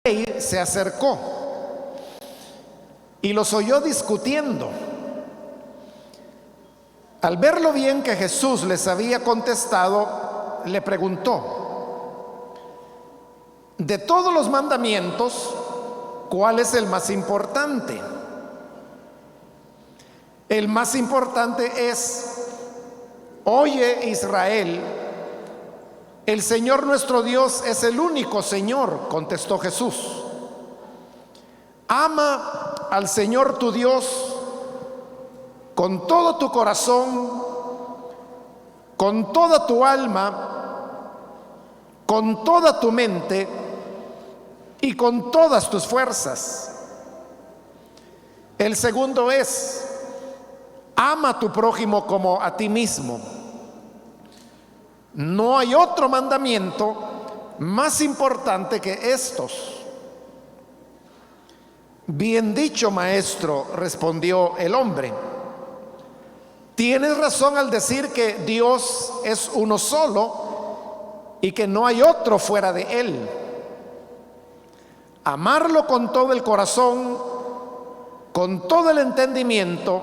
rey se acercó y los oyó discutiendo. Al ver lo bien que Jesús les había contestado, le preguntó: de todos los mandamientos, ¿cuál es el más importante? El más importante es: oye, Israel, el Señor nuestro Dios es el único Señor, contestó Jesús. Ama al Señor tu Dios con todo tu corazón, con toda tu alma, con toda tu mente y con todas tus fuerzas. El segundo es: ama a tu prójimo como a ti mismo. No hay otro mandamiento más importante que estos. Bien dicho, maestro, respondió el hombre. Tienes razón al decir que Dios es uno solo y que no hay otro fuera de Él. Amarlo con todo el corazón, con todo el entendimiento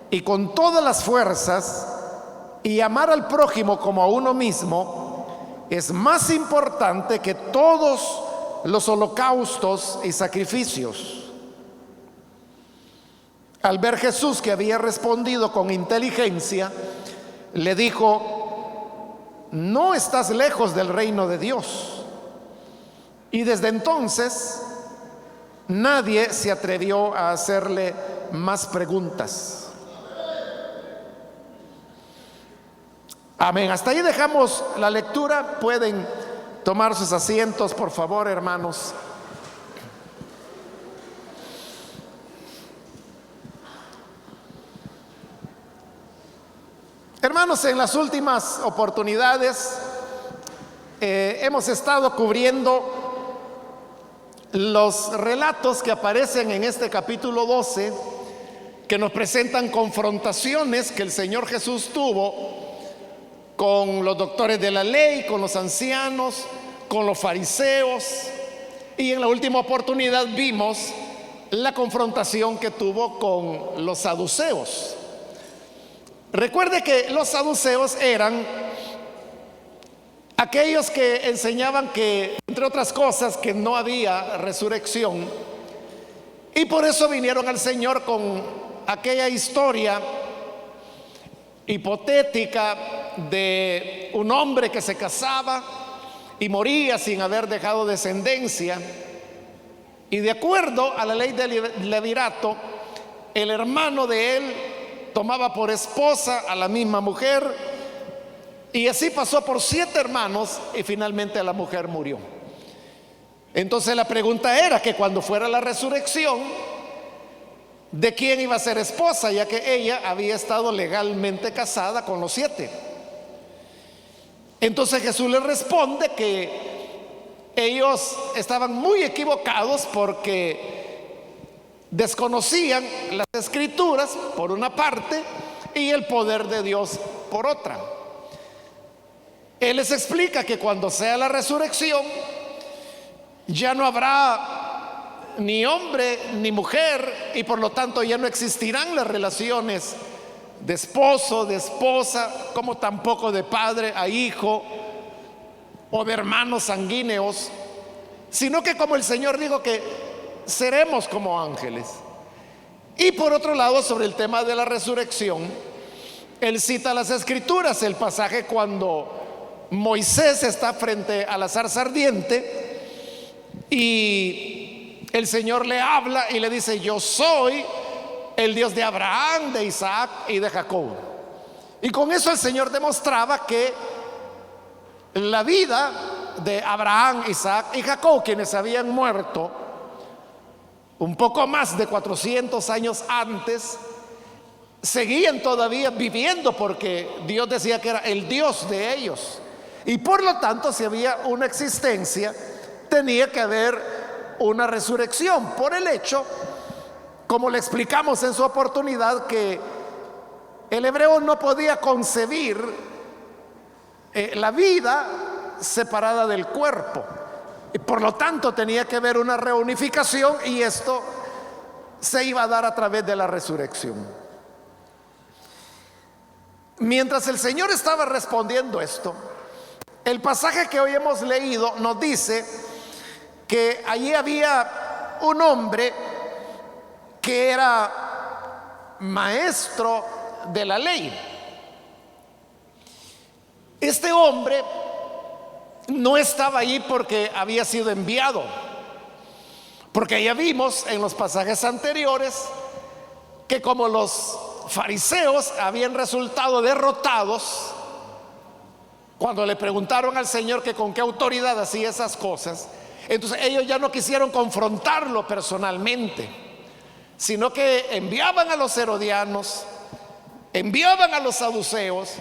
y con todas las fuerzas, y amar al prójimo como a uno mismo, es más importante que todos los holocaustos y sacrificios. Al ver Jesús que había respondido con inteligencia, le dijo: no estás lejos del reino de Dios. Y desde entonces nadie se atrevió a hacerle más preguntas. Amén. Hasta ahí dejamos la lectura. Pueden tomar sus asientos, por favor, hermanos. Hermanos, en las últimas oportunidades hemos estado cubriendo los relatos que aparecen en este capítulo 12, que nos presentan confrontaciones que el Señor Jesús tuvo con los doctores de la ley, con los ancianos, con los fariseos, y en la última oportunidad vimos la confrontación que tuvo con los saduceos. Recuerde que los saduceos eran aquellos que enseñaban que, entre otras cosas, que no había resurrección, y por eso vinieron al Señor con aquella historia hipotética de un hombre que se casaba y moría sin haber dejado descendencia, y de acuerdo a la ley del levirato, el hermano de él tomaba por esposa a la misma mujer, y así pasó por 7 hermanos y finalmente la mujer murió. Entonces la pregunta era que cuando fuera la resurrección, ¿de quién iba a ser esposa? Ya que ella había estado legalmente casada con los 7. Entonces Jesús les responde que ellos estaban muy equivocados porque desconocían las escrituras por una parte y el poder de Dios por otra. Él les explica que cuando sea la resurrección ya no habrá ni hombre ni mujer, y por lo tanto ya no existirán las relaciones de esposo, de esposa, como tampoco de padre a hijo o de hermanos sanguíneos, sino que, como el Señor dijo, que seremos como ángeles. Y por otro lado, sobre el tema de la resurrección, él cita las escrituras, el pasaje cuando Moisés está frente a la zarza ardiente y el Señor le habla y le dice: yo soy el Dios de Abraham, de Isaac y de Jacob. Y con eso el Señor demostraba que la vida de Abraham, Isaac y Jacob, quienes habían muerto un poco más de 400 años antes, seguían todavía viviendo, porque Dios decía que era el Dios de ellos, y por lo tanto, si había una existencia, tenía que haber una resurrección, por el hecho, como le explicamos en su oportunidad, que el hebreo no podía concebir la vida separada del cuerpo. Y por lo tanto tenía que haber una reunificación, y esto se iba a dar a través de la resurrección. Mientras el Señor estaba respondiendo esto, el pasaje que hoy hemos leído nos dice que allí había un hombre que era maestro de la ley. Este hombre no estaba allí porque había sido enviado, porque ya vimos en los pasajes anteriores que como los fariseos habían resultado derrotados cuando le preguntaron al Señor que con qué autoridad hacía esas cosas, entonces ellos ya no quisieron confrontarlo personalmente, sino que enviaban a los herodianos, enviaban a los saduceos,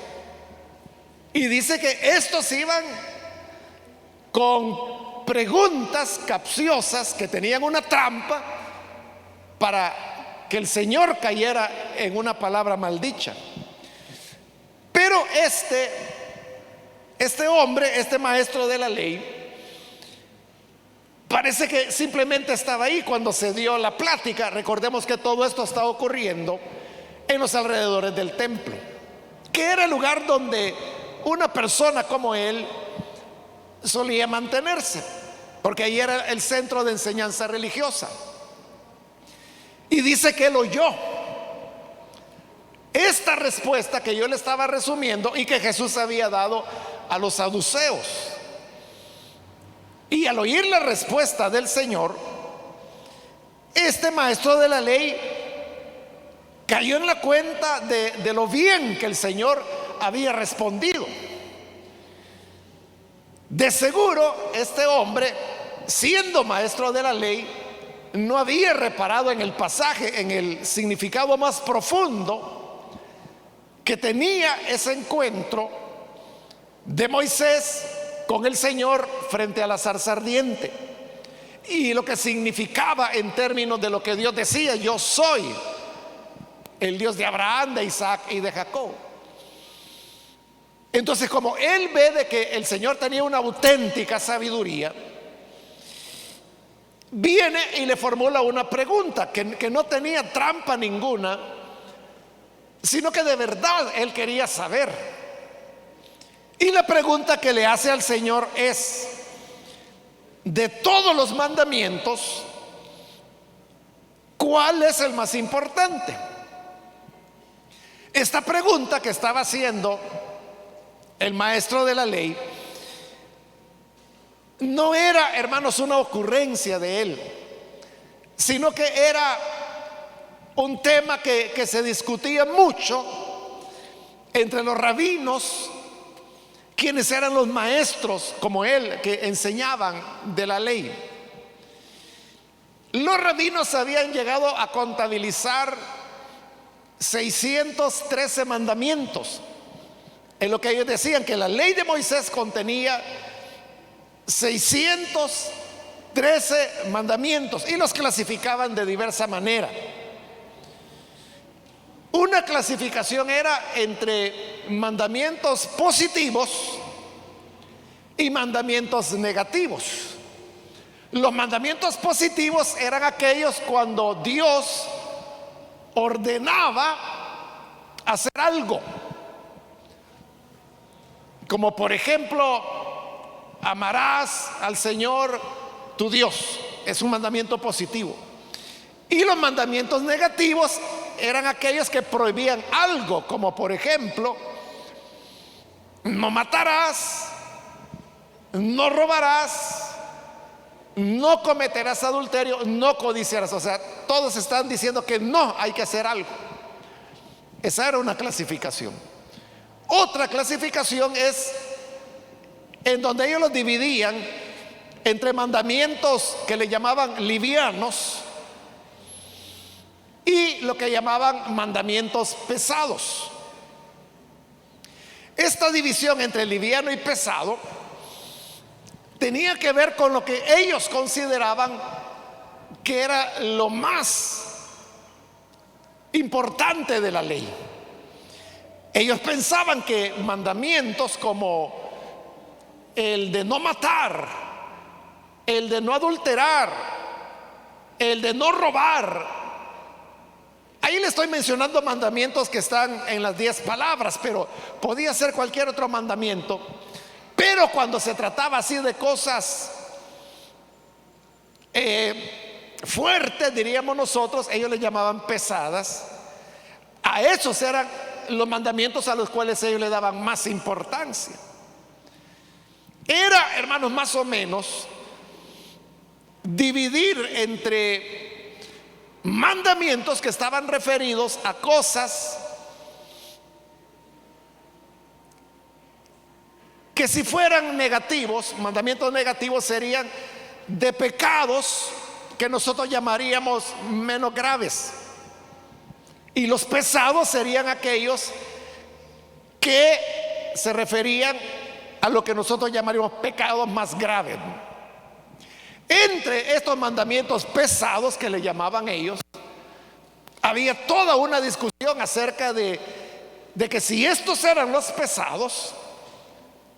y dice que estos iban con preguntas capciosas que tenían una trampa para que el Señor cayera en una palabra maldicha. Pero este hombre, este maestro de la ley, parece que simplemente estaba ahí cuando se dio la plática. Recordemos que todo esto estaba ocurriendo en los alrededores del templo, que era el lugar donde una persona como él solía mantenerse, porque ahí era el centro de enseñanza religiosa. Y dice que él oyó esta respuesta que yo le estaba resumiendo y que Jesús había dado a los saduceos. Y al oír la respuesta del Señor, este maestro de la ley cayó en la cuenta de lo bien que el Señor había respondido. De seguro este hombre, siendo maestro de la ley, no había reparado en el pasaje, en el significado más profundo que tenía ese encuentro de Moisés con el Señor frente a la zarza ardiente, y lo que significaba en términos de lo que Dios decía: yo soy el Dios de Abraham, de Isaac y de Jacob. Entonces, como él ve de que el Señor tenía una auténtica sabiduría, viene y le formula una pregunta que no tenía trampa ninguna, sino que de verdad él quería saber. Y la pregunta que le hace al Señor es: de todos los mandamientos, ¿cuál es el más importante? Esta pregunta que estaba haciendo el maestro de la ley no era, hermanos, una ocurrencia de él, sino que era un tema que se discutía mucho entre los rabinos, quienes eran los maestros como él, que enseñaban de la ley. Los rabinos habían llegado a contabilizar 613 mandamientos. En lo que ellos decían que la ley de Moisés contenía 613 mandamientos, y los clasificaban de diversa manera. Una clasificación era entre mandamientos positivos y mandamientos negativos. Los mandamientos positivos eran aquellos cuando Dios ordenaba hacer algo, como por ejemplo, amarás al Señor tu Dios. Es un mandamiento positivo. Y los mandamientos negativos eran aquellos que prohibían algo, como por ejemplo, no matarás, no robarás, no cometerás adulterio, no codiciarás. O sea, todos están diciendo que no hay que hacer algo. Esa era una clasificación. Otra clasificación es en donde ellos los dividían entre mandamientos que le llamaban livianos y lo que llamaban mandamientos pesados. Esta división entre liviano y pesado tenía que ver con lo que ellos consideraban que era lo más importante de la ley. Ellos pensaban que mandamientos como el de no matar el de no adulterar, el de no robar. Ahí le estoy mencionando mandamientos que están en las 10 palabras, pero podía ser cualquier otro mandamiento. Pero cuando se trataba así de cosas fuertes, diríamos nosotros, ellos le llamaban pesadas. A esos eran los mandamientos a los cuales ellos le daban más importancia. Era, hermanos, más o menos dividir entre mandamientos que estaban referidos a cosas que, si fueran negativos, mandamientos negativos, serían de pecados que nosotros llamaríamos menos graves, y los pesados serían aquellos que se referían a lo que nosotros llamaríamos pecados más graves. Entre estos mandamientos pesados, que le llamaban ellos, había toda una discusión acerca de que si estos eran los pesados,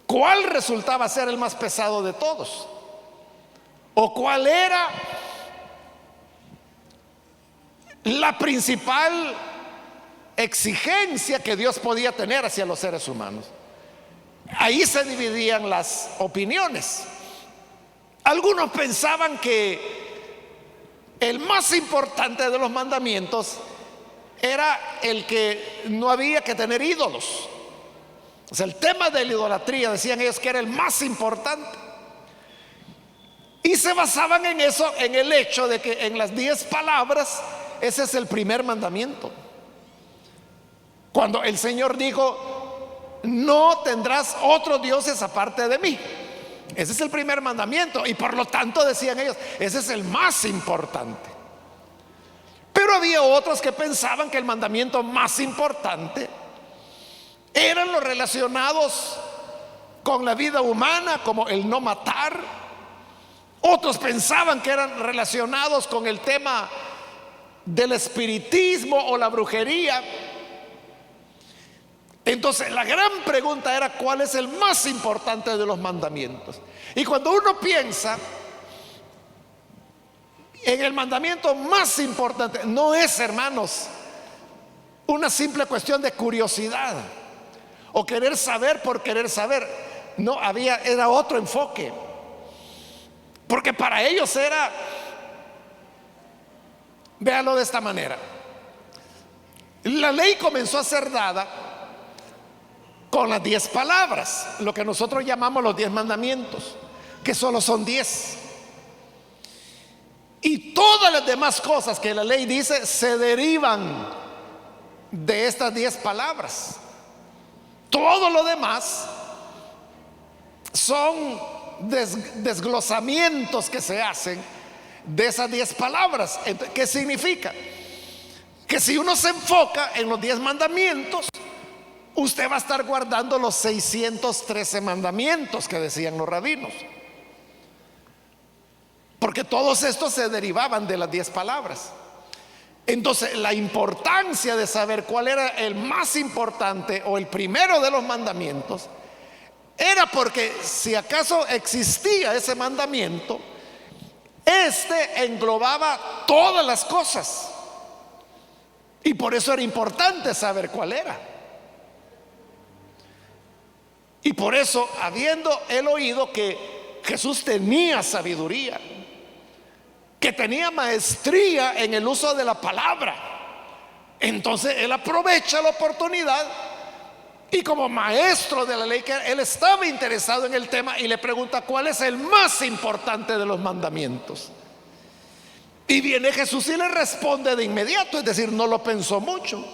¿cuál resultaba ser el más pesado de todos? ¿O cuál era la principal exigencia que Dios podía tener hacia los seres humanos? Ahí se dividían las opiniones. Algunos pensaban que el más importante de los mandamientos era el que no había que tener ídolos. O sea, el tema de la idolatría, decían ellos, que era el más importante. Y se basaban en eso, en el hecho de que en las 10 palabras, ese es el primer mandamiento. Cuando el Señor dijo: no tendrás otros dioses aparte de mí. Ese es el primer mandamiento, y por lo tanto, decían ellos, ese es el más importante. Pero había otros que pensaban que el mandamiento más importante eran los relacionados con la vida humana, como el no matar. Otros pensaban que eran relacionados con el tema del espiritismo o la brujería. Entonces, la gran pregunta era: ¿cuál es el más importante de los mandamientos? Y cuando uno piensa en el mandamiento más importante, no es, hermanos, una simple cuestión de curiosidad o querer saber por querer saber. No, era otro enfoque. Porque para ellos era, véanlo de esta manera: la ley comenzó a ser dada con las 10 palabras, lo que nosotros llamamos los 10 mandamientos, que solo son 10. Y todas las demás cosas que la ley dice se derivan de estas 10 palabras. Todo lo demás son desglosamientos que se hacen de esas 10 palabras. ¿Qué significa? Que si uno se enfoca en los 10 mandamientos, usted va a estar guardando los 613 mandamientos que decían los rabinos, porque todos estos se derivaban de las 10 palabras. Entonces, la importancia de saber cuál era el más importante o el primero de los mandamientos era porque, si acaso existía ese mandamiento, este englobaba todas las cosas, y por eso era importante saber cuál era. Y por eso, habiendo él oído que Jesús tenía sabiduría, que tenía maestría en el uso de la palabra, entonces él aprovecha la oportunidad, y como maestro de la ley, que él estaba interesado en el tema, y le pregunta: ¿cuál es el más importante de los mandamientos? Y viene Jesús y le responde de inmediato, es decir, no lo pensó mucho.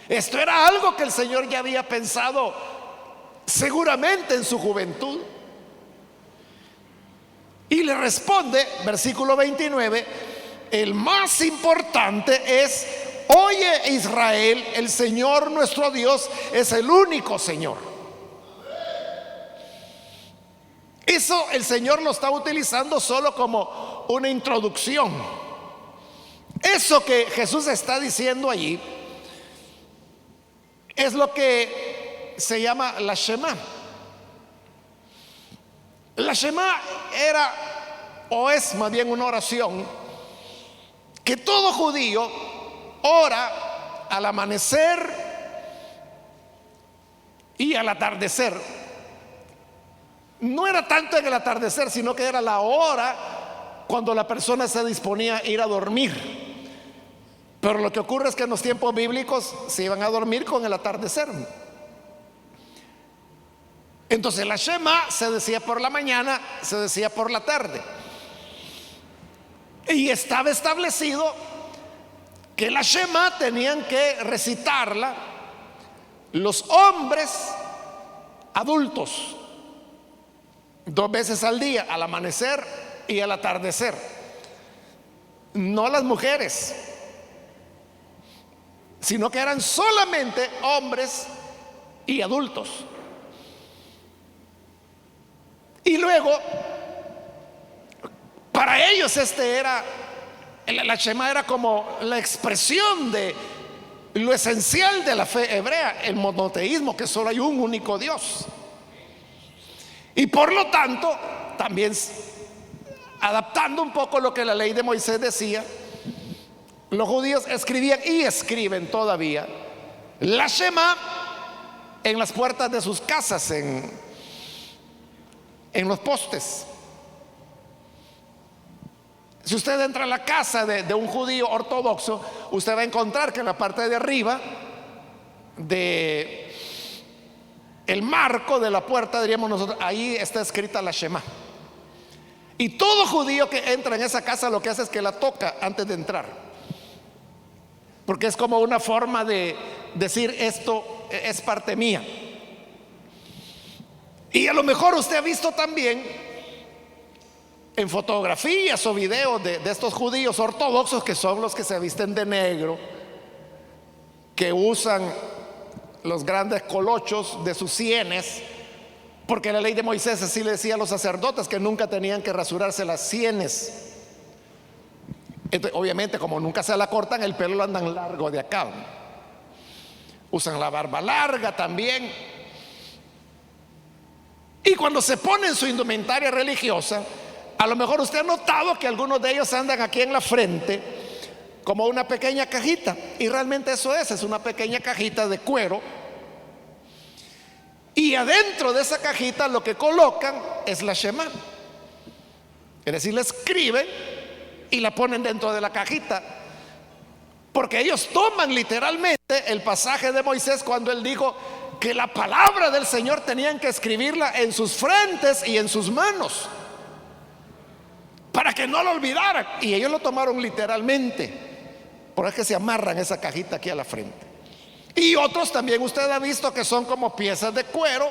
Esto era algo que el Señor ya había pensado seguramente en su juventud. Y le responde, versículo 29: el más importante es: oye, Israel, el Señor nuestro Dios es el único Señor. Eso el Señor lo está utilizando solo como una introducción. Eso que Jesús está diciendo allí es lo que se llama la Shema. La Shema era o es más bien una oración que todo judío ora al amanecer y al atardecer. No era tanto en el atardecer, sino que era la hora cuando la persona se disponía a ir a dormir. Pero lo que ocurre es que en los tiempos bíblicos se iban a dormir con el atardecer. Entonces la Shema se decía por la mañana, se decía por la tarde. Y estaba establecido que la Shema tenían que recitarla los hombres adultos 2 veces al día, al amanecer y al atardecer. No las mujeres, sino que eran solamente hombres y adultos. Y luego, para ellos la Shema era como la expresión de lo esencial de la fe hebrea, el monoteísmo, que solo hay un único Dios. Y por lo tanto, también adaptando un poco lo que la ley de Moisés decía, los judíos escribían y escriben todavía la Shema en las puertas de sus casas, en los postes. Si usted entra a la casa de un judío ortodoxo, usted va a encontrar que en la parte de arriba de el marco de la puerta, diríamos nosotros, ahí está escrita la Shema. Y todo judío que entra en esa casa lo que hace es que la toca antes de entrar, porque es como una forma de decir: esto es parte mía. Y a lo mejor usted ha visto también en fotografías o videos de estos judíos ortodoxos, que son los que se visten de negro, que usan los grandes colochos de sus sienes, porque la ley de Moisés así le decía a los sacerdotes que nunca tenían que rasurarse las sienes. Entonces, obviamente, como nunca se la cortan, el pelo lo andan largo de acá. Usan la barba larga también. Y cuando se ponen su indumentaria religiosa, a lo mejor usted ha notado que algunos de ellos andan aquí en la frente como una pequeña cajita, y realmente eso es una pequeña cajita de cuero, y adentro de esa cajita lo que colocan es la Shema. Es decir, la escriben y la ponen dentro de la cajita, porque ellos toman literalmente el pasaje de Moisés cuando él dijo que la palabra del Señor tenían que escribirla en sus frentes y en sus manos para que no lo olvidaran, y ellos lo tomaron literalmente. Por eso es que se amarran esa cajita aquí a la frente. Y otros también usted ha visto que son como piezas de cuero,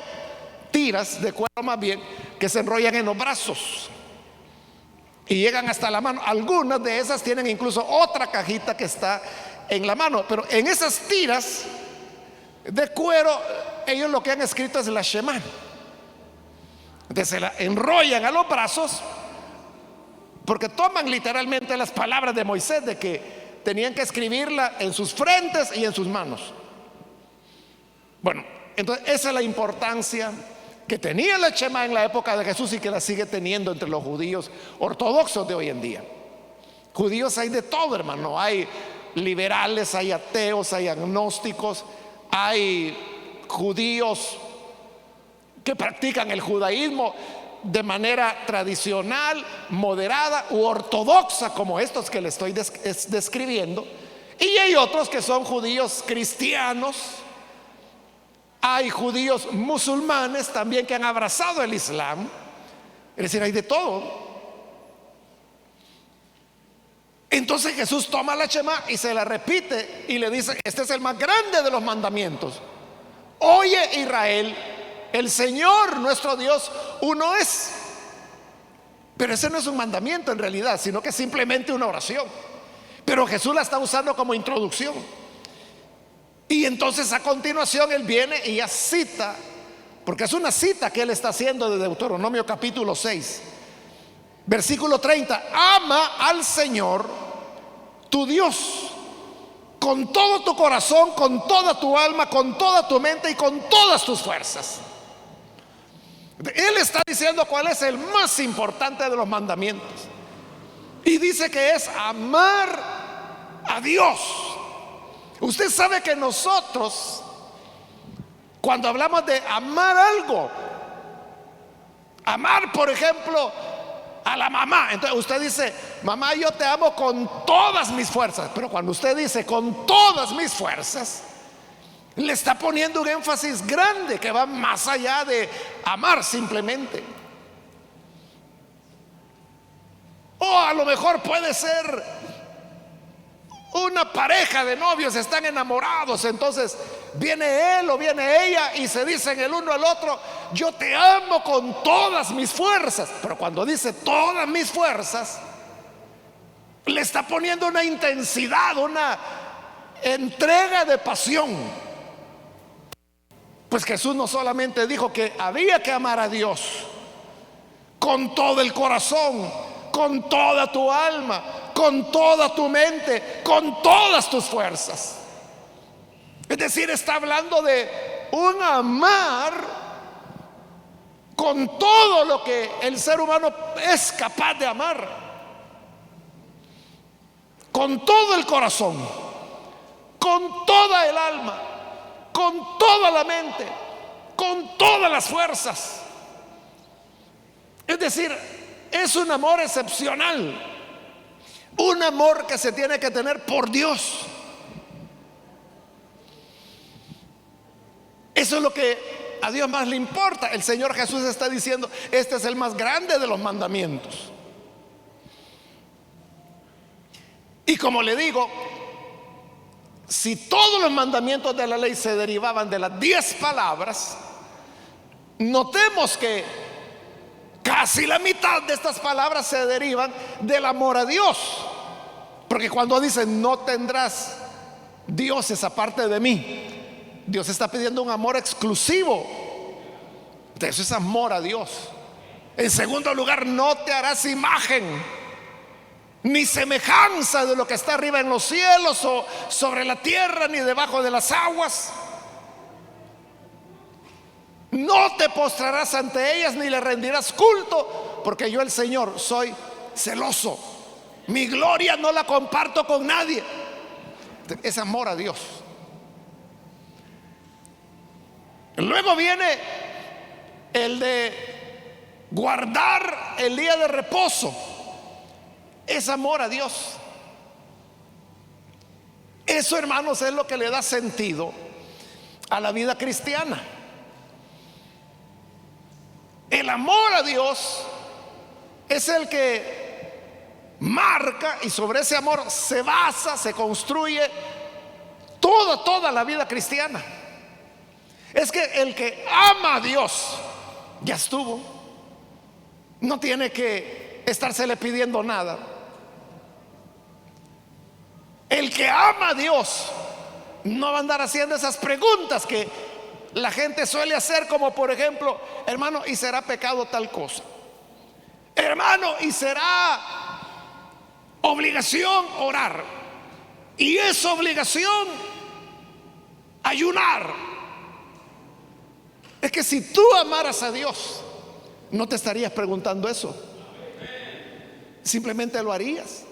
tiras de cuero más bien, que se enrollan en los brazos y llegan hasta la mano. Algunas de esas tienen incluso otra cajita que está en la mano, pero en esas tiras de cuero ellos lo que han escrito es la Shema. Entonces se la enrollan a los brazos, porque toman literalmente las palabras de Moisés de que tenían que escribirla en sus frentes y en sus manos. Bueno, entonces esa es la importancia que tenía la Shema en la época de Jesús y que la sigue teniendo entre los judíos ortodoxos de hoy en día. Judíos hay de todo, hermano. Hay liberales, hay ateos, hay agnósticos, hay judíos que practican el judaísmo de manera tradicional, moderada u ortodoxa, como estos que le estoy describiendo. Y hay otros que son judíos cristianos. Hay judíos musulmanes también que han abrazado el Islam. Es decir, hay de todo. Entonces Jesús toma la Shema y se la repite y le dice: este es el más grande de los mandamientos. Oye, Israel, el Señor nuestro Dios uno es. Pero ese no es un mandamiento en realidad, sino que es simplemente una oración. Pero Jesús la está usando como introducción. Y entonces a continuación él viene y ya cita, porque es una cita que él está haciendo de Deuteronomio capítulo 6, versículo 30. Ama al Señor tu Dios con todo tu corazón, con toda tu alma, con toda tu mente y con todas tus fuerzas. Él está diciendo cuál es el más importante de los mandamientos. Y dice que es amar a Dios. Usted sabe que nosotros, cuando hablamos de amar algo, amar, por ejemplo, a la mamá, entonces usted dice: mamá, yo te amo con todas mis fuerzas. Pero cuando usted dice con todas mis fuerzas, le está poniendo un énfasis grande que va más allá de amar simplemente. O a lo mejor puede ser una pareja de novios, están enamorados, entonces viene él o viene ella y se dicen el uno al otro: yo te amo con todas mis fuerzas. Pero cuando dice todas mis fuerzas, le está poniendo una intensidad, una entrega de pasión. Pues Jesús no solamente dijo que había que amar a Dios con todo el corazón, con toda tu alma, con toda tu mente, con todas tus fuerzas. Es decir, está hablando de un amar con todo lo que el ser humano es capaz de amar, con todo el corazón, con toda el alma, con toda la mente, con todas las fuerzas. Es decir, es un amor excepcional, un amor que se tiene que tener por Dios. Eso es lo que a Dios más le importa. El Señor Jesús está diciendo: este es el más grande de los mandamientos. Y como le digo, si todos los mandamientos de la ley se derivaban de las 10 palabras, notemos que casi la mitad de estas palabras se derivan del amor a Dios. Porque cuando dice: no tendrás dioses aparte de mí, Dios está pidiendo un amor exclusivo. De eso es amor a Dios. En segundo lugar, no te harás imagen ni semejanza de lo que está arriba en los cielos o sobre la tierra, ni debajo de las aguas. No te postrarás ante ellas ni le rendirás culto, porque yo, el Señor, soy celoso. Mi gloria no la comparto con nadie. Es amor a Dios. Luego viene el de guardar el día de reposo. Es amor a Dios. Eso, hermanos, es lo que le da sentido a la vida cristiana. El amor a Dios es el que marca, y sobre ese amor se basa, se construye toda la vida cristiana. Es que el que ama a Dios ya estuvo, no tiene que estársele pidiendo nada. El que ama a Dios no va a andar haciendo esas preguntas que la gente suele hacer, como por ejemplo: hermano, ¿y será pecado tal cosa? Hermano, ¿y será obligación orar? ¿Y es obligación ayunar? Es que si tú amaras a Dios, no te estarías preguntando eso. Simplemente lo harías.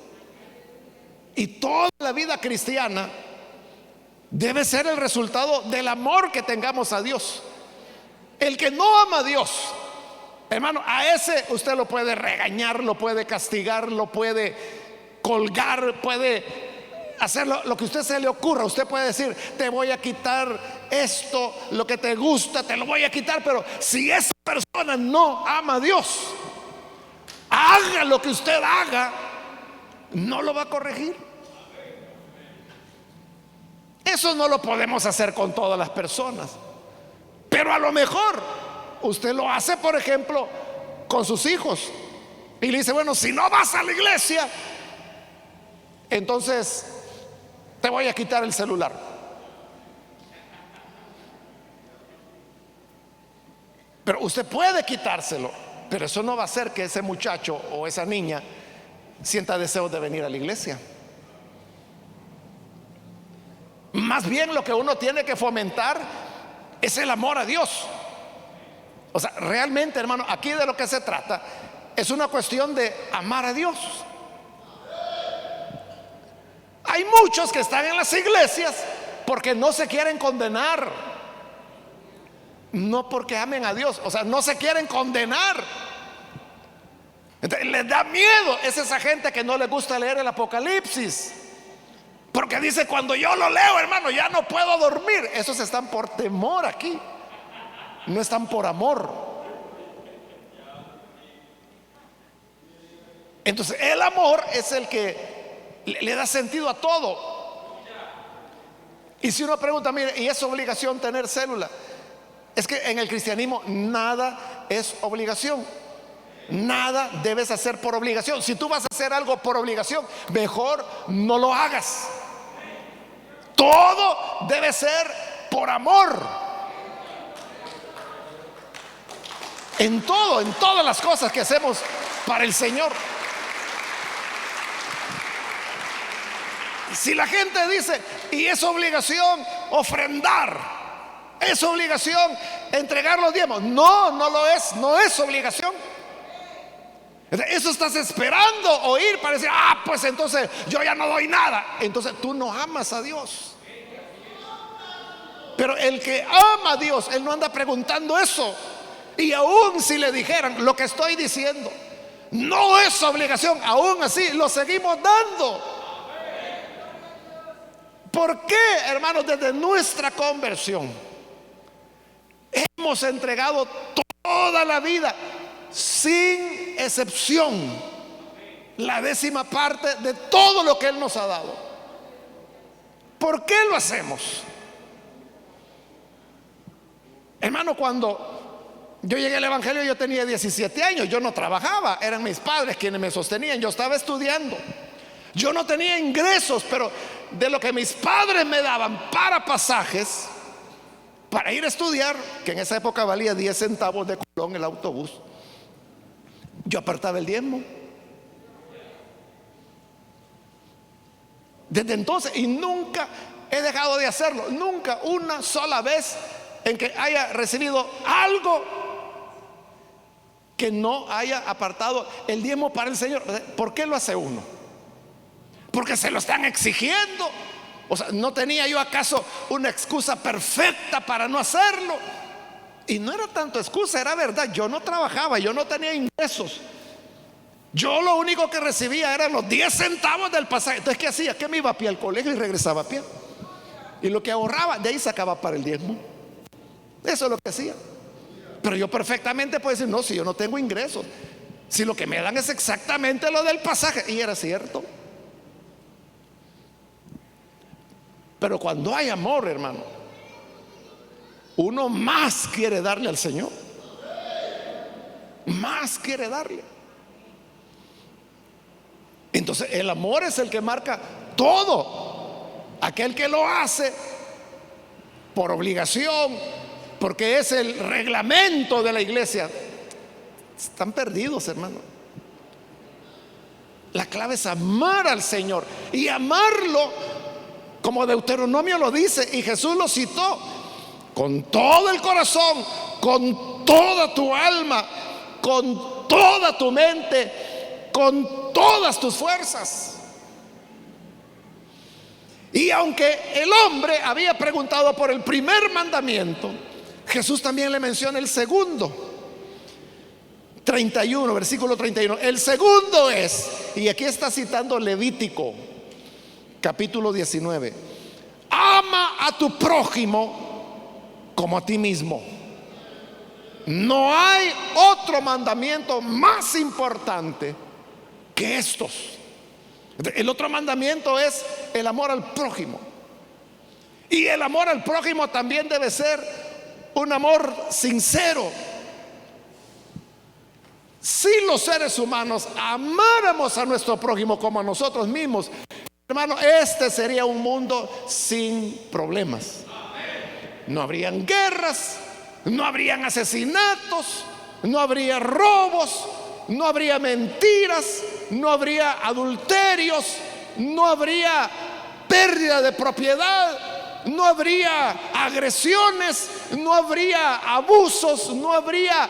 Y toda la vida cristiana debe ser el resultado del amor que tengamos a Dios. El que no ama a Dios, hermano, a ese usted lo puede regañar, lo puede castigar, lo puede colgar, puede hacer lo que a usted se le ocurra. Usted puede decir: te voy a quitar esto, lo que te gusta, te lo voy a quitar. Pero si esa persona no ama a Dios, haga lo que usted haga, no lo va a corregir. Eso no lo podemos hacer con todas las personas, pero a lo mejor usted lo hace, por ejemplo, con sus hijos, y le dice: bueno, si no vas a la iglesia, entonces te voy a quitar el celular. Pero usted puede quitárselo, pero eso no va a hacer que ese muchacho o esa niña sienta deseos de venir a la iglesia. Más bien, lo que uno tiene que fomentar es el amor a Dios. O sea, realmente, hermano, aquí de lo que se trata es una cuestión de amar a Dios. Hay muchos que están en las iglesias porque no se quieren condenar, no porque amen a Dios. O sea, no se quieren condenar. Entonces, les da miedo. Es esa gente que no le gusta leer el Apocalipsis, porque dice: cuando yo lo leo, hermano, ya no puedo dormir. Esos están por temor aquí, no están por amor. Entonces el amor es el que le da sentido a todo. Y si uno pregunta: mire, ¿y es obligación tener célula? Es que en el cristianismo nada es obligación. Nada debes hacer por obligación. Si tú vas a hacer algo por obligación, mejor no lo hagas. Todo debe ser por amor. En todo, en todas las cosas que hacemos para el Señor. Si la gente dice: y es obligación ofrendar, es obligación entregar los diezmos. No, no lo es, no es obligación. Eso estás esperando oír para decir: ah, pues entonces yo ya no doy nada. Entonces tú no amas a Dios. Pero el que ama a Dios, él no anda preguntando eso. Y aún si le dijeran lo que estoy diciendo no es obligación, aún así lo seguimos dando. ¿Por qué, hermanos? Desde nuestra conversión hemos entregado toda la vida, sin excepción, la 10ª parte de todo lo que Él nos ha dado. ¿Por qué lo hacemos? Hermano, cuando yo llegué al Evangelio yo tenía 17 años, yo no trabajaba, eran mis padres quienes me sostenían, yo estaba estudiando. Yo no tenía ingresos, pero de lo que mis padres me daban para pasajes, para ir a estudiar, que en esa época valía 10 centavos de colón el autobús, yo apartaba el diezmo. Desde entonces, y nunca he dejado de hacerlo, nunca una sola vez en que haya recibido algo que no haya apartado el diezmo para el Señor. ¿Por qué lo hace uno? Porque se lo están exigiendo. O sea, ¿no tenía yo acaso una excusa perfecta para no hacerlo? Y no era tanto excusa, era verdad. Yo no trabajaba, yo no tenía ingresos. Yo lo único que recibía eran los 10 centavos del pasaje. Entonces, ¿qué hacía? Que me iba a pie al colegio y regresaba a pie. Y lo que ahorraba, de ahí sacaba para el diezmo. Eso es lo que hacía. Pero yo perfectamente puedo decir: no, si yo no tengo ingresos, si lo que me dan es exactamente lo del pasaje. Y era cierto. Pero cuando hay amor, hermano, uno más quiere darle al Señor. Más quiere darle. Entonces el amor es el que marca todo. Aquel que lo hace por obligación, porque es el reglamento de la iglesia, están perdidos, hermano. La clave es amar al Señor y amarlo como Deuteronomio lo dice, y Jesús lo citó: con todo el corazón, con toda tu alma, con toda tu mente, con todas tus fuerzas. Y aunque el hombre había preguntado por el primer mandamiento, Jesús también le menciona el segundo. 31, versículo 31. El segundo es, y aquí está citando Levítico capítulo 19: ama a tu prójimo como a ti mismo. No hay otro mandamiento más importante que estos. El otro mandamiento es el amor al prójimo. Y el amor al prójimo también debe ser un amor sincero. Si los seres humanos amáramos a nuestro prójimo como a nosotros mismos, hermano, este sería un mundo sin problemas. No habrían guerras, no habrían asesinatos, no habría robos, no habría mentiras, no habría adulterios, no habría pérdida de propiedad, no habría agresiones, no habría abusos, no habría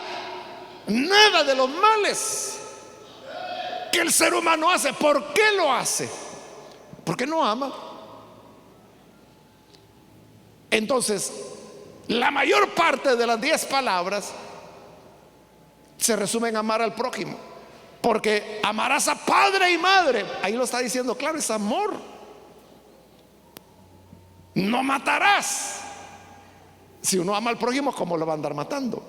nada de los males que el ser humano hace. ¿Por qué lo hace? Porque no ama. Entonces, la mayor parte de las 10 palabras se resumen en amar al prójimo. Porque amarás a padre y madre, ahí lo está diciendo claro, es amor. No matarás. Si uno ama al prójimo, ¿cómo lo va a andar matando?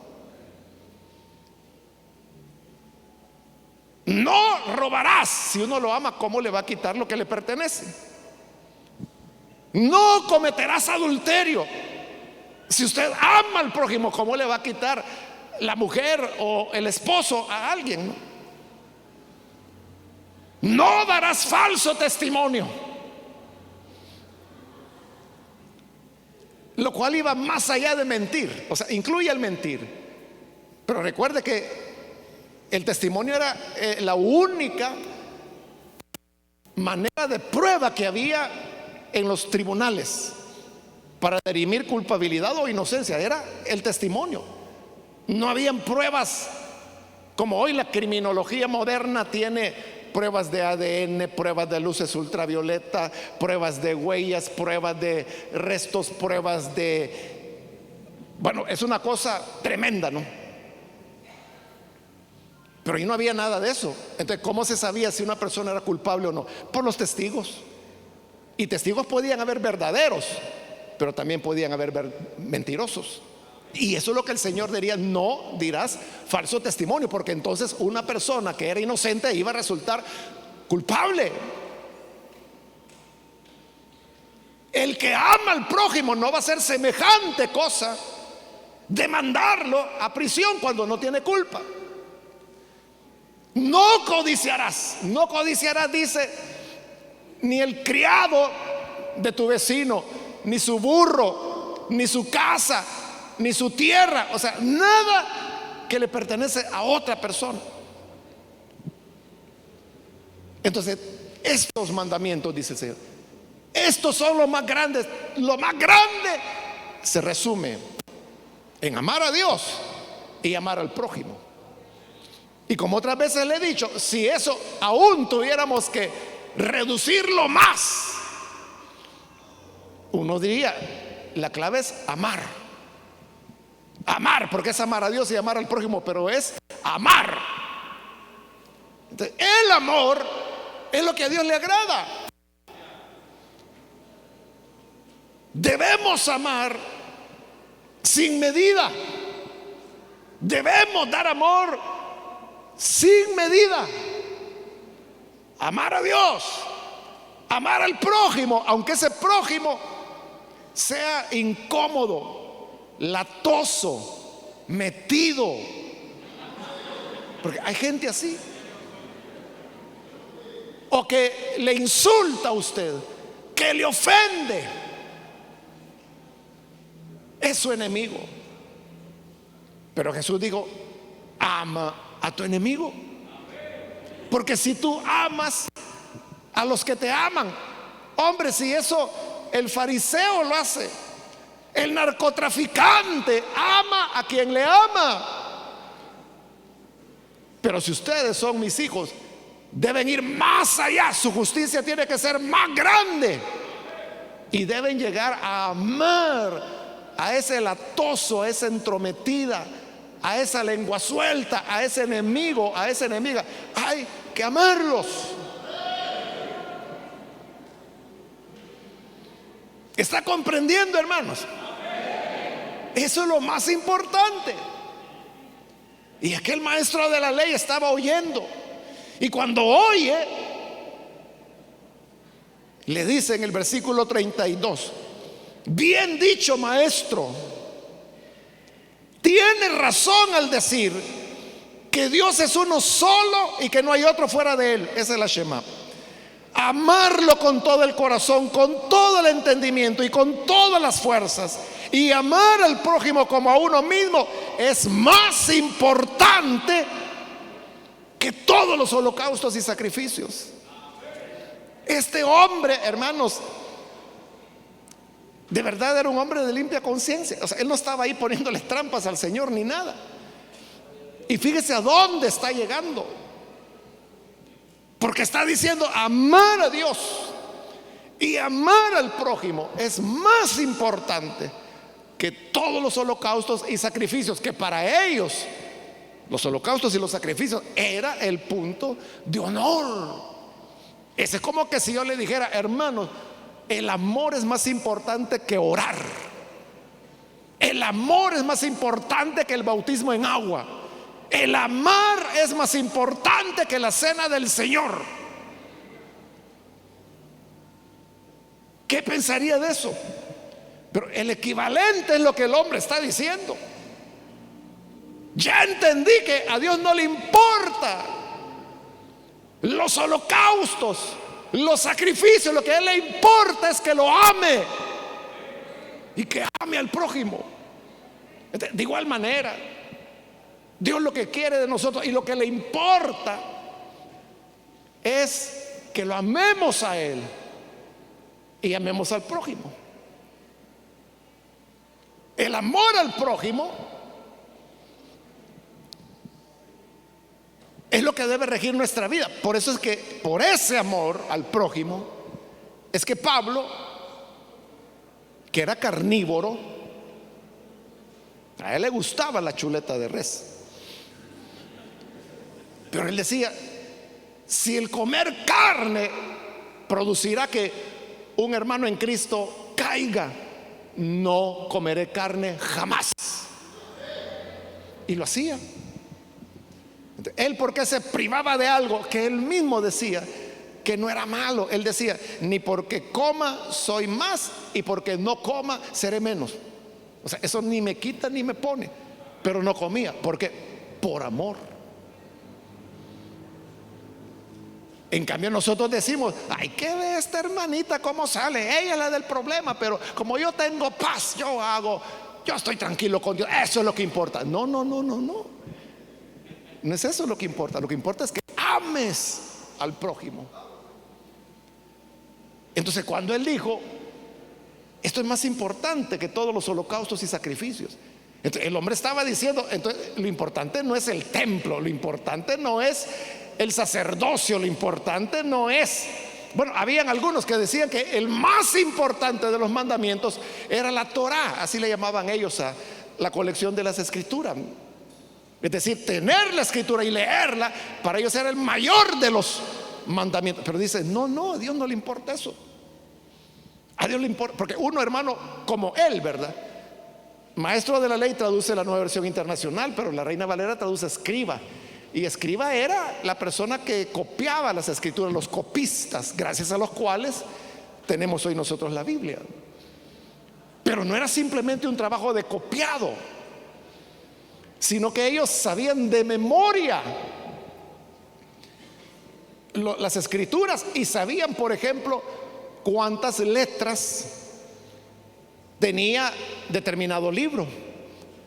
No robarás. Si uno lo ama, ¿cómo le va a quitar lo que le pertenece? No cometerás adulterio. Si usted ama al prójimo, ¿cómo le va a quitar la mujer o el esposo a alguien? No darás falso testimonio. Lo cual iba más allá de mentir, o sea, incluye el mentir. Pero recuerde que el testimonio era la única manera de prueba que había en los tribunales para dirimir culpabilidad o inocencia. Era el testimonio. No habían pruebas como hoy la criminología moderna tiene pruebas de ADN, pruebas de luces ultravioleta, pruebas de huellas, pruebas de restos, pruebas de... Bueno, es una cosa tremenda, ¿no? Pero ahí no había nada de eso. Entonces, ¿cómo se sabía si una persona era culpable o no? Por los testigos. Y testigos podían haber verdaderos, pero también podían haber mentirosos. Y eso es lo que el Señor diría: no dirás falso testimonio, porque entonces una persona que era inocente iba a resultar culpable. El que ama al prójimo no va a hacer semejante cosa de mandarlo a prisión cuando no tiene culpa. No codiciarás. No codiciarás, dice, ni el criado de tu vecino, ni su burro, ni su casa, ni su tierra, o sea, nada que le pertenece a otra persona. Entonces, estos mandamientos, dice el Señor, estos son los más grandes. Lo más grande se resume en amar a Dios y amar al prójimo. Y como otras veces le he dicho, si eso aún tuviéramos que reducirlo más, uno diría, la clave es amar. Amar, porque es amar a Dios y amar al prójimo, pero es amar. Entonces, el amor es lo que a Dios le agrada. Debemos amar sin medida. Debemos dar amor sin medida. Amar a Dios, amar al prójimo, aunque ese prójimo sea incómodo, latoso, metido, porque hay gente así, o que le insulta a usted, que le ofende, es su enemigo. Pero Jesús dijo: ama a tu enemigo, porque si tú amas a los que te aman, hombre, si eso el fariseo lo hace, el narcotraficante ama a quien le ama. Pero si ustedes son mis hijos, deben ir más allá. Su justicia tiene que ser más grande y deben llegar a amar a ese latoso, a esa entrometida, a esa lengua suelta, a ese enemigo, a esa enemiga. Hay que amarlos. ¿Está comprendiendo, hermanos? Eso es lo más importante. Y aquel maestro de la ley estaba oyendo, y cuando oye, le dice en el versículo 32: bien dicho, maestro, tiene razón al decir que Dios es uno solo y que no hay otro fuera de él. Esa es la Shema. Amarlo con todo el corazón, con todo el entendimiento y con todas las fuerzas, y amar al prójimo como a uno mismo es más importante que todos los holocaustos y sacrificios. Este hombre, hermanos, De verdad era un hombre de limpia conciencia. O sea, él no estaba ahí poniéndole trampas al Señor ni nada. Y fíjese a dónde está llegando. Porque está diciendo: amar a Dios y amar al prójimo es más importante que todos los holocaustos y sacrificios, que para ellos los holocaustos y los sacrificios era el punto de honor. Ese es como que si yo le dijera: hermanos, el amor es más importante que orar. El amor es más importante que el bautismo en agua. El amar es más importante que la cena del Señor. ¿Qué pensaría de eso? Pero el equivalente es lo que el hombre está diciendo. Ya entendí que a Dios no le importa los holocaustos, los sacrificios. Lo que a Él le importa es que lo ame y que ame al prójimo. De igual manera, Dios lo que quiere de nosotros y lo que le importa es que lo amemos a Él y amemos al prójimo. El amor al prójimo es lo que debe regir nuestra vida. Por eso es que, por ese amor al prójimo, es que Pablo, que era carnívoro, a él le gustaba la chuleta de res, pero él decía: si el comer carne producirá que un hermano en Cristo caiga, no comeré carne jamás. Y lo hacía. Él, porque se privaba de algo que él mismo decía que no era malo. Él decía: ni porque coma soy más, y porque no coma seré menos. O sea, eso ni me quita ni me pone. Pero no comía, porque por amor. En cambio nosotros decimos: ay, ¿qué ve esta hermanita cómo sale? Ella es la del problema, pero como yo tengo paz, yo estoy tranquilo con Dios. Eso es lo que importa. No, no, no, no, no. No es eso lo que importa. Lo que importa es que ames al prójimo. Entonces, cuando él dijo: esto es más importante que todos los holocaustos y sacrificios, entonces, el hombre estaba diciendo: entonces, lo importante no es el templo, lo importante no es el sacerdocio, lo importante no es... Bueno, habían algunos que decían que el más importante de los mandamientos era la Torá, así le llamaban ellos a la colección de las escrituras. Es decir, tener la escritura y leerla, para ellos era el mayor de los mandamientos. Pero dice: no, no, a Dios no le importa eso. A Dios le importa, porque uno, hermano, como él, ¿verdad? Maestro de la ley traduce la Nueva Versión Internacional, pero la Reina Valera traduce escriba. Y escriba era la persona que copiaba las escrituras, los copistas, gracias a los cuales tenemos hoy nosotros la Biblia. Pero no era simplemente un trabajo de copiado, sino que ellos sabían de memoria las escrituras y sabían, por ejemplo, cuántas letras tenía determinado libro.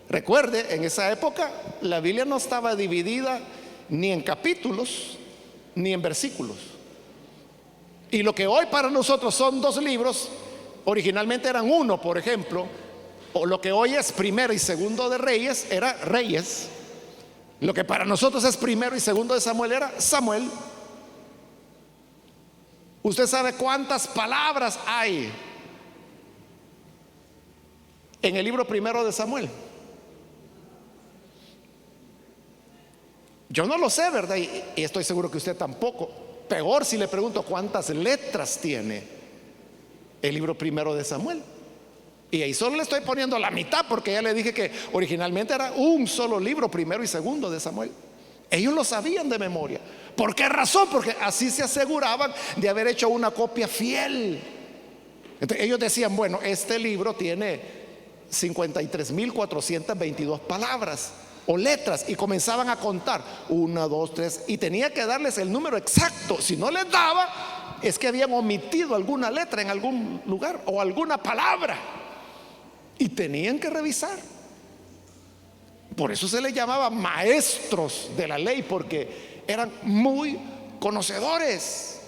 Recuerde, en esa época la Biblia no estaba dividida ni en capítulos ni en versículos. Y lo que hoy para nosotros son 2 libros, originalmente eran 1, por ejemplo. O lo que hoy es Primero y Segundo de Reyes era Reyes. Lo que para nosotros es Primero y Segundo de Samuel era Samuel. ¿Usted sabe cuántas palabras hay en el libro Primero de Samuel? Yo no lo sé, ¿verdad? Y estoy seguro que usted tampoco. Peor si le pregunto cuántas letras tiene el libro Primero de Samuel. Y ahí solo le estoy poniendo la mitad, porque ya le dije que originalmente era un solo libro, Primero y Segundo de Samuel. Ellos lo sabían de memoria. ¿Por qué razón? Porque así se aseguraban de haber hecho una copia fiel. Entonces, ellos decían: bueno, este libro tiene 53.422 palabras o letras, y comenzaban a contar 1, 2, 3, y tenía que darles el número exacto. Si no les daba, es que habían omitido alguna letra en algún lugar o alguna palabra, y tenían que revisar. Por eso se les llamaba maestros de la ley, porque eran muy conocedores.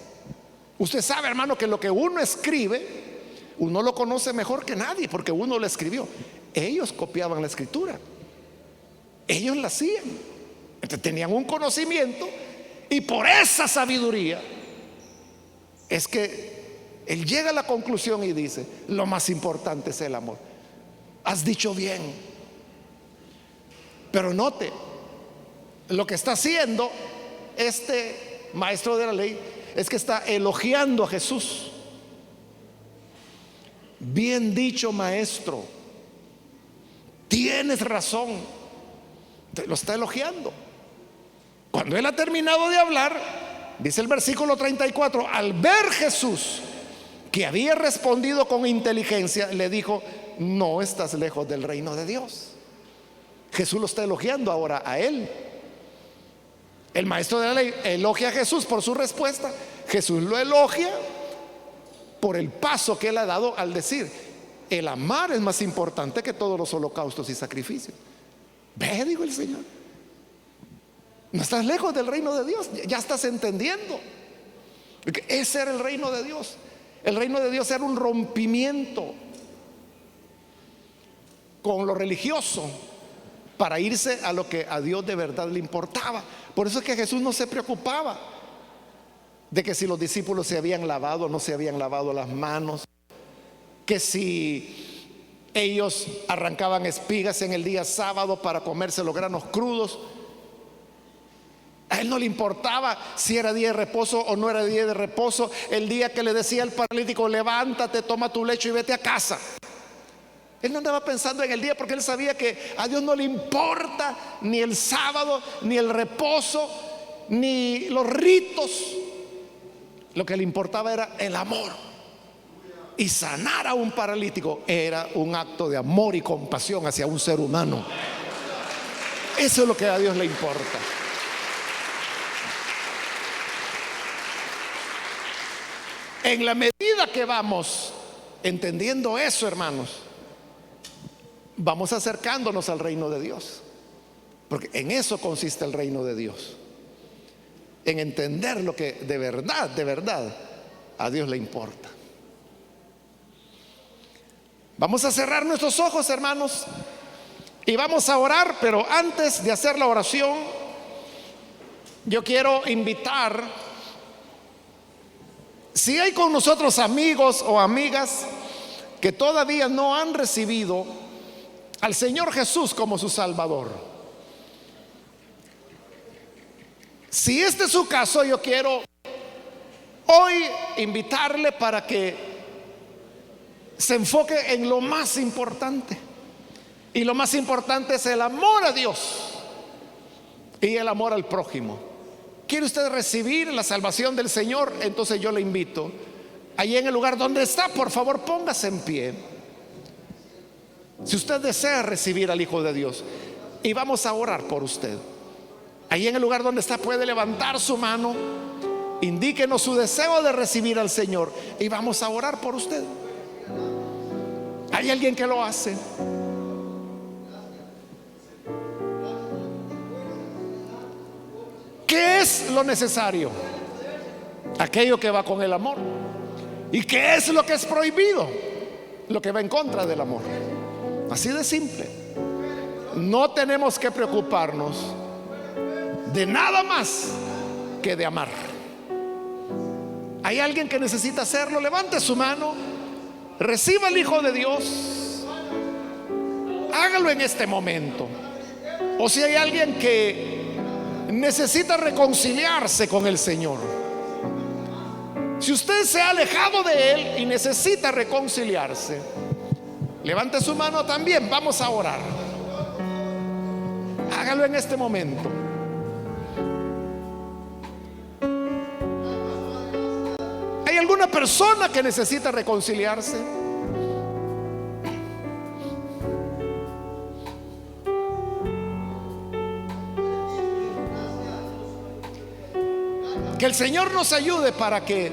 Usted sabe, hermano, que lo que uno escribe, Uno lo conoce mejor que nadie porque uno lo escribió. Ellos copiaban la escritura, ellos la hacían. Entonces tenían un conocimiento, y por esa sabiduría es que él llega a la conclusión y dice: lo más importante es el amor. Has dicho bien. Pero note, lo que está haciendo este maestro de la ley es que está elogiando a Jesús. Bien dicho, maestro, tienes razón. Lo está elogiando. Cuando él ha terminado de hablar, dice el versículo 34: al ver Jesús que había respondido con inteligencia, le dijo: no estás lejos del reino de Dios. Jesús lo está elogiando ahora a él. El maestro de la ley elogia a Jesús por su respuesta. Jesús lo elogia por el paso que él ha dado al decir: el amar es más importante que todos los holocaustos y sacrificios. Ve, dijo el Señor, no estás lejos del reino de Dios, ya estás entendiendo. Porque ese era el reino de Dios. El reino de Dios era un rompimiento con lo religioso para irse a lo que a Dios de verdad le importaba. Por eso es que Jesús no se preocupaba de que si los discípulos se habían lavado o no se habían lavado las manos, que si ellos arrancaban espigas en el día sábado para comerse los granos crudos. A él no le importaba si era día de reposo o no era día de reposo. El día que le decía al paralítico: levántate, toma tu lecho y vete a casa. Él no andaba pensando en el día, porque él sabía que a Dios no le importa ni el sábado, ni el reposo, ni los ritos. Lo que le importaba era el amor. Y sanar a un paralítico era un acto de amor y compasión hacia un ser humano. Eso es lo que a Dios le importa. En la medida que vamos entendiendo eso, hermanos, vamos acercándonos al reino de Dios. Porque en eso consiste el reino de Dios, en entender lo que de verdad a Dios le importa. Vamos a cerrar nuestros ojos, hermanos, y vamos a orar. Pero antes de hacer la oración, yo quiero invitar, si hay con nosotros amigos o amigas que todavía no han recibido al Señor Jesús como su Salvador, si este es su caso, yo quiero hoy invitarle para que se enfoque en lo más importante. Y lo más importante es el amor a Dios y el amor al prójimo. ¿Quiere usted recibir la salvación del Señor? Entonces yo le invito, ahí en el lugar donde está, por favor, póngase en pie. Si usted desea recibir al Hijo de Dios, y vamos a orar por usted. Ahí en el lugar donde está puede levantar su mano, indíquenos su deseo de recibir al Señor y vamos a orar por usted. ¿Hay alguien que lo hace? ¿Qué es lo necesario? Aquello que va con el amor. ¿Y qué es lo que es prohibido? Lo que va en contra del amor. Así de simple. No tenemos que preocuparnos de nada más que de amar. ¿Hay alguien que necesita hacerlo? Levante su mano, reciba al Hijo de Dios, hágalo en este momento. O si hay alguien que necesita reconciliarse con el Señor, si usted se ha alejado de Él y necesita reconciliarse, levante su mano también. Vamos a orar. Hágalo en este momento. ¿Hay alguna persona que necesita reconciliarse? Que el Señor nos ayude para que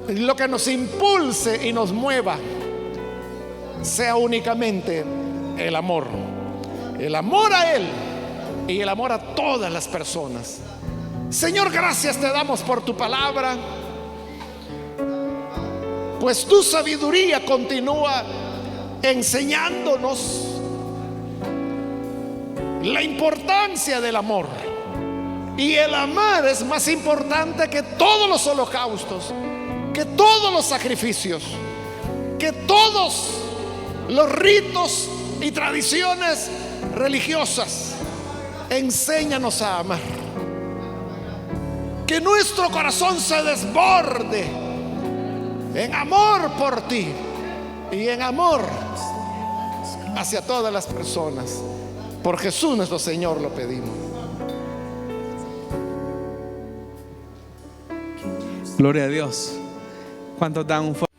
lo que nos impulse y nos mueva sea únicamente el amor a Él y el amor a todas las personas. Señor, gracias te damos por tu palabra, pues tu sabiduría continúa enseñándonos la importancia del amor. Y el amar es más importante que todos los holocaustos, que todos los sacrificios, que todos los ritos y tradiciones religiosas. Enséñanos a amar. Que nuestro corazón se desborde en amor por ti y en amor hacia todas las personas. Por Jesús nuestro Señor lo pedimos. Gloria a Dios. ¿Cuántos dan un fuerte